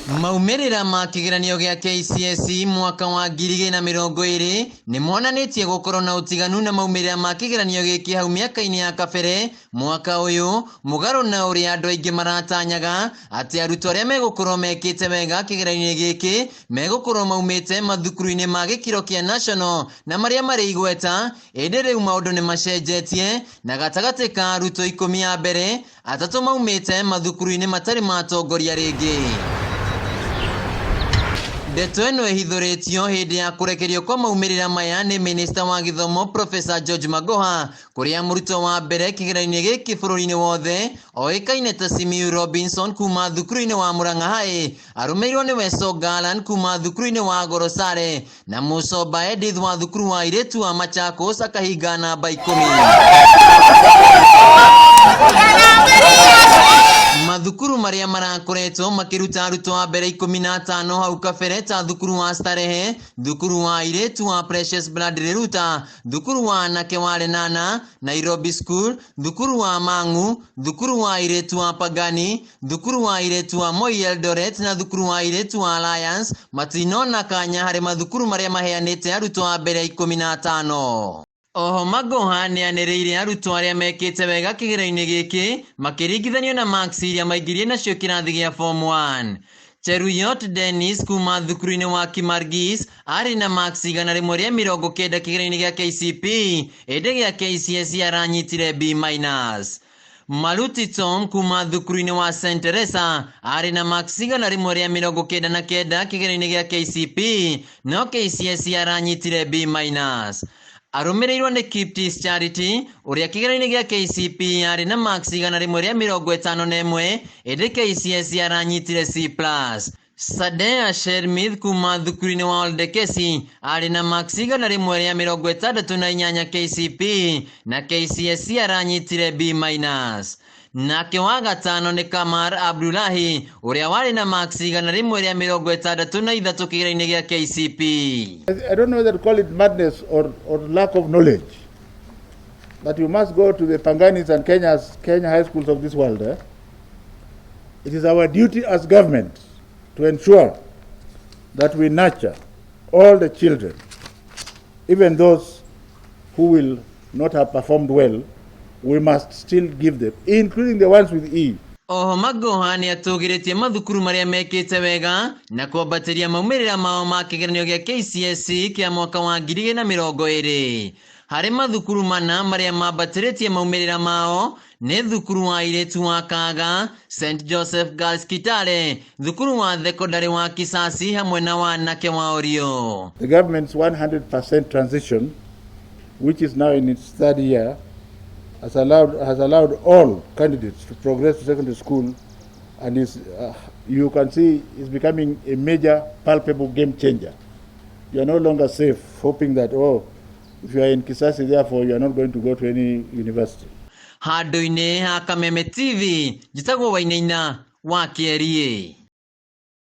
Maumirira ma kigeranio gya KCSE mwaka wa 2020 ni monanitie gukorwo na utiganu na maumirira ma kigeranio giki hau miaka-ini ya kabere mwaka uyu mugaro na uria andu aingi maratanyaga ati arutwo aria megukorwo mekite wega kigeranio giki megukorwo maumite mathukuru-ini ma gikiro kia national na maria mari igweta indi riu maundu ni macenjetie na gatagati ka arutwo 10 ya mbere atatu maumite mathukuru-ini matari matongoria ringi. Ndeto ĩno ĩhithũrĩtio hĩndĩ ya kũrekerio kwa maumirĩra maya nĩ Minister wa Gĩthomo Professor George Magoha kũrĩa mũrutwo wa mbere kĩgeranio gĩkĩ bũrũri-inĩ wothe oĩkaine ta Simiyu Robinson kuma thukuru-inĩ wa Murang'a High arũmĩrĩirwo nĩ Weso Alan kuma thukuru-inĩ wa Gorosare na Musoba Edith wa thukuru wa airĩtu wa Machakos akahinga namba 10. Mathukuru maria marakoretwo makiruta arutwo a mbere 15 hau kabere ta thukuru wa Starehe, thukuru wa airĩtu wa Precious Blood Riruta, thukuru wa anake wa Lenana, Nairobi School, thukuru wa Mang'u, thukuru wa airĩtu wa Pagani, thukuru wa airĩtu wa Moi Eldoret na thukuru wa airĩtu wa Alliance matinona kanya harĩ mathukuru maria maheanĩte arutwo a mbere 15. Oho Magoha ni anĩrĩire arutwo arĩa mekĩte wega kĩgeranio gĩkĩ makĩringithanio na marks iria maingĩrire nacio kĩrathi gĩa form 1. Cheruyot Dennis kuma thukuru-inĩ wa Kimargis arĩ na marks 190 kĩgeranio gĩa KCPE ĩndĩ gĩa KCSE aranyitire B-. Maruti Tom kuma thukuru-inĩ wa St. Teresa arĩ na marks 199 kĩgeranio gĩa KCPE no KCSE aranyitire B-. Arũmĩrĩirwo nĩ Kiptis Charity ũrĩa kĩgeranio gĩa KCPE arĩ na marks 151 ĩndĩ KCSE aranyitire C+. Sadea Shermith kuma thukuru-inĩ wa Oldekesi arĩ na marks 168 KCPE na KCSE aranyitire B-. Nake wa gatano ni Kamar Abdullahi ũrĩa warĩ na marks 163 kĩgeranio gĩa KCPE. I don't know whether to call it madness or lack of knowledge, but you must go to the Panganis and Kenya high schools of this world. It is our duty as government to ensure that we nurture all the children, even those who will not have performed well. We must still give them, including the ones with E. Oho Magoha ni atũgĩrĩtie mathukuru maria mekĩte wega na kwambatĩria maumĩrĩra mao ma kĩgeranio gĩa KCSE kĩa mwaka wa 2020. Harĩ mathukuru mana maria mambatĩrĩtie maumĩrĩra mao nĩ thukuru wa airĩtu wa Kaga, St. Joseph Girls Kitale, thukuru wa thekondarĩ wa Kisasi hamwe na wa anake wa Orio. The government's 100% transition, which is now in its third year, has allowed all candidates to progress to secondary school, and you can see is becoming a major palpable game changer. You are no longer safe hoping that if you are in Kisasi therefore you are not going to go to any university. Handũ-inĩ ha Kameme TV, njĩtagwo Wainaina wa Kĩerie.